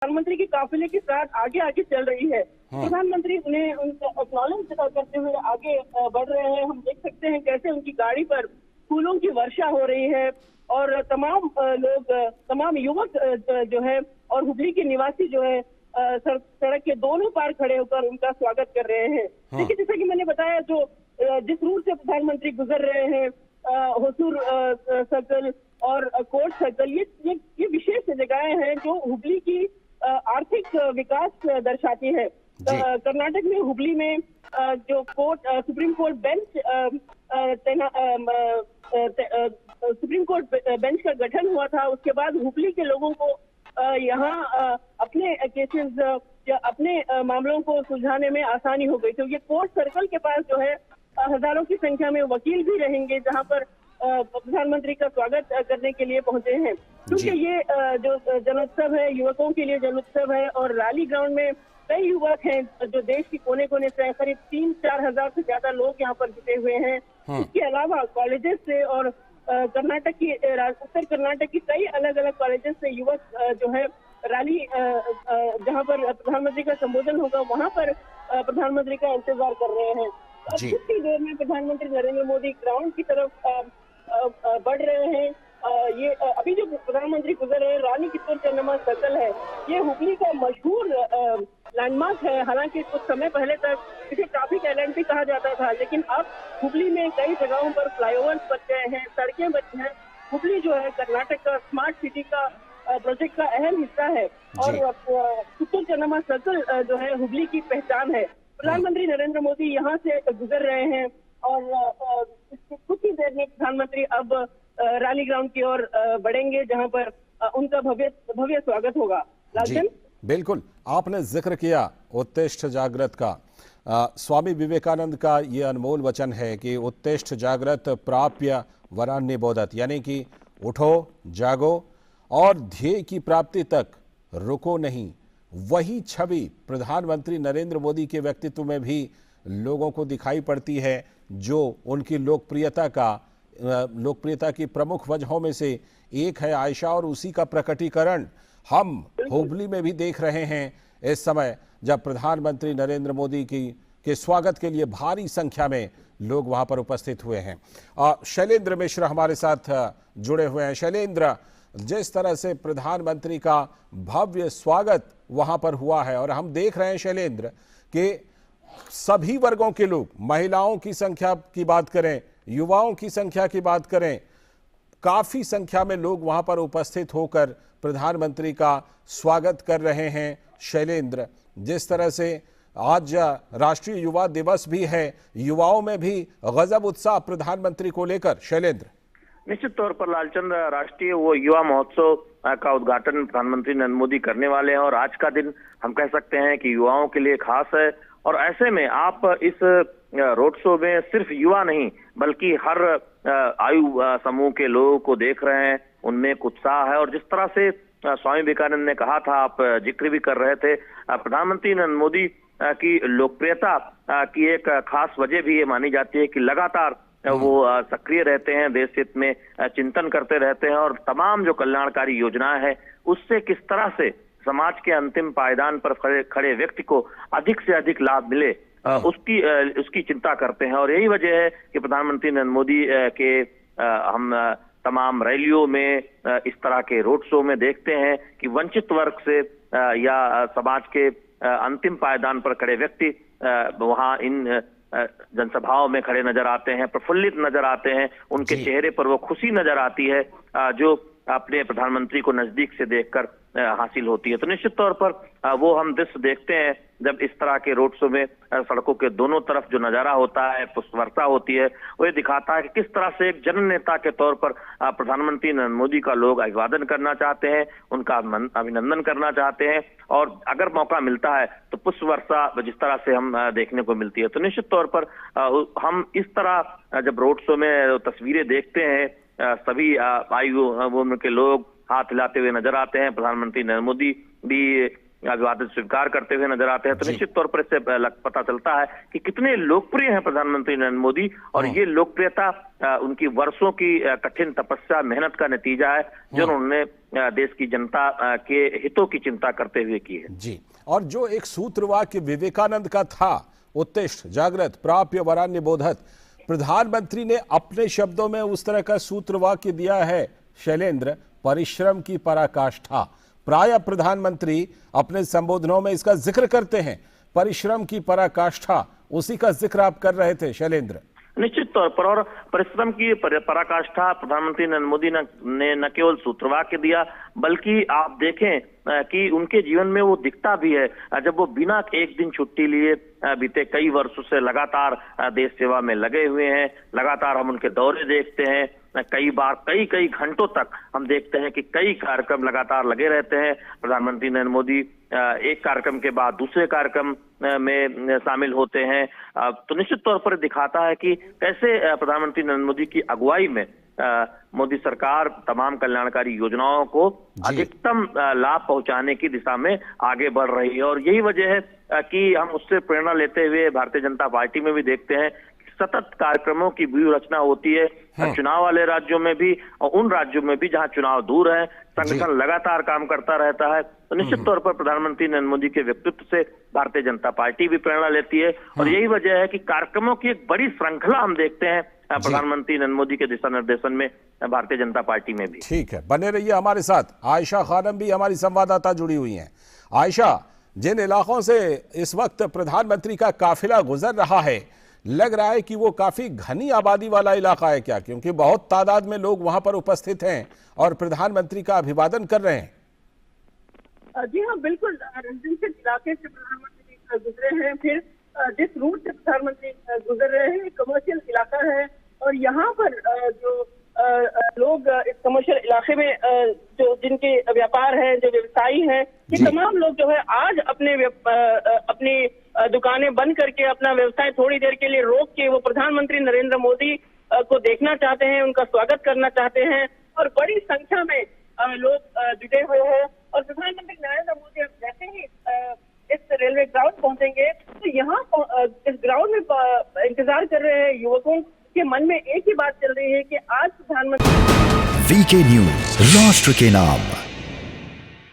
प्रधानमंत्री के काफिले के साथ आगे आगे चल रही है। प्रधानमंत्री उन्हें उनका एक्नॉलेज करते हुए आगे बढ़ रहे हैं। हम देख सकते हैं कैसे उनकी गाड़ी पर फूलों की वर्षा हो रही है और तमाम युवक जो है और हुबली के निवासी जो है सड़क के दोनों पार खड़े होकर उनका स्वागत कर रहे हैं। देखिए, जैसा कि मैंने बताया, जो जिस रूट से प्रधानमंत्री गुजर रहे हैं, होसूर सर्कल और कोर्ट सर्कल, ये विशेष जगहें हैं जो हुबली की आर्थिक विकास दर्शाती है। कर्नाटक में हुबली में जो सुप्रीम कोर्ट बेंच का गठन हुआ था, उसके बाद हुबली के लोगों को यहाँ अपने केसेस या अपने मामलों को सुलझाने में आसानी हो गई। तो ये कोर्ट सर्कल के पास जो है हजारों की संख्या में वकील भी रहेंगे, जहाँ पर प्रधानमंत्री का स्वागत करने के लिए पहुंचे हैं। क्योंकि ये जो जनोत्सव है, युवकों के लिए जनोत्सव है और रैली ग्राउंड में कई युवक हैं जो देश के कोने कोने से, करीब 3-4 हजार से ज्यादा लोग यहाँ पर जुटे हुए हैं। इसके अलावा कॉलेजेस से और उत्तर कर्नाटक की कई अलग अलग कॉलेजेस से युवक जो है रैली जहाँ पर प्रधानमंत्री का संबोधन होगा वहाँ पर प्रधानमंत्री का इंतजार कर रहे हैं। अब कुछ ही देर में प्रधानमंत्री नरेंद्र मोदी ग्राउंड की तरफ बढ़ रहे हैं। ये अभी जो प्रधानमंत्री गुजर रहे हैं, रानी कित्तूर चेन्नम्मा सर्कल है, ये हुबली का मशहूर लैंडमार्क है। हालांकि कुछ समय पहले तक इसे ट्रैफिक आइलैंड भी कहा जाता था, लेकिन अब हुबली में कई जगहों पर फ्लाईओवर्स बन गए हैं, सड़कें बनी हैं। हुबली जो है कर्नाटक का स्मार्ट सिटी का प्रोजेक्ट का अहम हिस्सा है और कित्तूर चेन्नम्मा सर्कल जो है हुबली की पहचान है। प्रधानमंत्री नरेंद्र मोदी यहाँ से गुजर रहे हैं और कुछ ही देर में प्रधानमंत्री अब रैली ग्राउंड की ओर बढ़ेंगे, जहां पर उनका भव्य स्वागत होगा। जी, बिल्कुल। आपने जिक्र किया उत्तिष्ठ जागृत का। स्वामी विवेकानंद का ये अनमोल वचन है कि उत्तिष्ठ जागृत प्राप्य वरान्य बोधत, यानी कि उठो, जागो और ध्येय की प्राप्ति तक रुको नहीं। वही छवि प्रधानमंत्री नरेंद्र मोदी के व्यक्तित्व में भी लोगों को दिखाई पड़ती है, जो उनकी लोकप्रियता की प्रमुख वजहों में से एक है आयशा, और उसी का प्रकटीकरण हम हुबली में भी देख रहे हैं इस समय, जब प्रधानमंत्री नरेंद्र मोदी के स्वागत के लिए भारी संख्या में लोग वहां पर उपस्थित हुए हैं। शैलेंद्र मिश्र हमारे साथ जुड़े हुए हैं। शैलेंद्र, जिस तरह से प्रधानमंत्री का भव्य स्वागत वहां पर हुआ है और हम देख रहे हैं शैलेंद्र कि सभी वर्गों के लोग, महिलाओं की संख्या की बात करें, युवाओं की संख्या की बात करें, काफी संख्या में लोग वहां पर उपस्थित होकर प्रधानमंत्री का स्वागत कर रहे हैं। शैलेंद्र, जिस तरह से आज राष्ट्रीय युवा दिवस भी है, युवाओं में भी गजब उत्साह प्रधानमंत्री को लेकर। शैलेंद्र, निश्चित तौर पर लालचंद, राष्ट्रीय वो युवा महोत्सव का उद्घाटन प्रधानमंत्री नरेंद्र मोदी करने वाले हैं और आज का दिन हम कह सकते हैं कि युवाओं के लिए खास है। और ऐसे में आप इस रोड शो में सिर्फ युवा नहीं बल्कि हर आयु समूह के लोगों को देख रहे हैं, उनमें एक उत्साह है। और जिस तरह से स्वामी विवेकानंद ने कहा था, आप जिक्र भी कर रहे थे, प्रधानमंत्री नरेंद्र मोदी की लोकप्रियता की एक खास वजह भी ये मानी जाती है कि लगातार वो सक्रिय रहते हैं, देश हित में चिंतन करते रहते हैं और तमाम जो कल्याणकारी योजनाएं हैं उससे किस तरह से समाज के अंतिम पायदान पर खड़े व्यक्ति को अधिक से अधिक लाभ मिले, उसकी चिंता करते हैं। और यही वजह है कि प्रधानमंत्री नरेंद्र मोदी के हम तमाम रैलियों में, इस तरह के रोड शो में देखते हैं कि वंचित वर्ग से या समाज के अंतिम पायदान पर खड़े व्यक्ति वहां इन जनसभाओं में खड़े नजर आते हैं, प्रफुल्लित नजर आते हैं, उनके चेहरे पर वो खुशी नजर आती है जो अपने प्रधानमंत्री को नजदीक से देखकर हासिल होती है। तो निश्चित तौर पर वो हम दृश्य देखते हैं जब इस तरह के रोड शो में सड़कों के दोनों तरफ जो नजारा होता है, पुष्पवर्षा होती है, वो ये दिखाता है कि किस तरह से एक जन नेता के तौर पर प्रधानमंत्री नरेंद्र मोदी का लोग अभिवादन करना चाहते हैं, उनका अभिनंदन करना चाहते हैं और अगर मौका मिलता है तो पुष्पवर्षा जिस तरह से हम देखने को मिलती है। तो निश्चित तौर पर हम इस तरह जब रोड शो में तस्वीरें देखते हैं, सभी आयु उम्र के लोग हाथ हिलाते हुए नजर आते हैं। प्रधानमंत्री नरेंद्र मोदी भी अभिवादन स्वीकार करते हुए नजर आते हैं। तो निश्चित तौर पर इससे पता चलता है कि कितने लोकप्रिय हैं प्रधानमंत्री नरेंद्र मोदी, और ये लोकप्रियता उनकी वर्षों की कठिन तपस्या, मेहनत का नतीजा है, जो उन्होंने देश की जनता के हितों की चिंता करते हुए की है। जी, और जो एक सूत्र वाक्य विवेकानंद का था, उत्तिष्ठ जागृत प्राप्य वरान्य बोधत, प्रधानमंत्री ने अपने शब्दों में उस तरह का सूत्र वाक्य दिया है शैलेंद्र, परिश्रम की पराकाष्ठा। प्राय प्रधानमंत्री अपने संबोधनों में इसका जिक्र करते हैं, परिश्रम की पराकाष्ठा, उसी का जिक्र आप कर रहे थे शैलेंद्र। निश्चित तौर पर, और परिश्रम की पराकाष्ठा प्रधानमंत्री नरेंद्र मोदी ने न केवल सूत्रवाक्य दिया, बल्कि आप देखें कि उनके जीवन में वो दिखता भी है। जब वो बिना एक दिन छुट्टी लिए बीते कई वर्षों से लगातार देश सेवा में लगे हुए हैं, लगातार हम उनके दौरे देखते हैं, कई बार कई घंटों तक हम देखते हैं कि कई कार्यक्रम लगातार लगे रहते हैं। प्रधानमंत्री नरेंद्र मोदी एक कार्यक्रम के बाद दूसरे कार्यक्रम में शामिल होते हैं। तो निश्चित तौर पर दिखाता है कि कैसे प्रधानमंत्री नरेंद्र मोदी की अगुवाई में मोदी सरकार तमाम कल्याणकारी योजनाओं को अधिकतम लाभ पहुंचाने की दिशा में आगे बढ़ रही है। और यही वजह है कि हम उससे प्रेरणा लेते हुए भारतीय जनता पार्टी में भी देखते हैं सतत कार्यक्रमों की व्यूह रचना होती है, चुनाव वाले राज्यों में भी और उन राज्यों में भी जहां चुनाव दूर है, संगठन लगातार काम करता रहता है। तो निश्चित तौर पर प्रधानमंत्री नरेंद्र मोदी के व्यक्तित्व से भारतीय जनता पार्टी भी प्रेरणा लेती है, और यही वजह है कि कार्यक्रमों की एक बड़ी श्रृंखला हम देखते हैं प्रधानमंत्री नरेंद्र मोदी के दिशा निर्देशन में भारतीय जनता पार्टी में भी। ठीक है, बने रहिए हमारे साथ। आयशा खानम भी हमारी संवाददाता जुड़ी हुई हैं। आयशा, जिन इलाकों से इस वक्त प्रधानमंत्री का काफिला गुजर रहा है, लग रहा है कि वो काफी घनी आबादी वाला इलाका है क्या? क्योंकि बहुत तादाद में लोग वहां पर उपस्थित हैं और प्रधानमंत्री का अभिवादन कर रहे हैं। जी हाँ, बिल्कुल। रेजिडेंशियल इलाके से प्रधानमंत्री गुजरे हैं, फिर जिस रूट से प्रधानमंत्री गुजर रहे हैं कमर्शियल इलाका है, और यहाँ पर जो लोग इस कमर्शियल इलाके में जो जिनके व्यापार है, जो व्यवसायी हैं, ये तमाम लोग जो है आज अपनी दुकानें बंद करके अपना व्यवसाय थोड़ी देर के लिए रोक के वो प्रधानमंत्री नरेंद्र मोदी को देखना चाहते हैं, उनका स्वागत करना चाहते हैं, और बड़ी संख्या में लोग जुटे हुए हैं। और प्रधानमंत्री नरेंद्र मोदी जैसे ही इस रेलवे ग्राउंड पहुंचेंगे तो यहाँ इस ग्राउंड में इंतजार कर रहे हैं युवकों के मन में एक ही बात चल रही है कि आज प्रधानमंत्री। वीके न्यूज, राष्ट्र के नाम।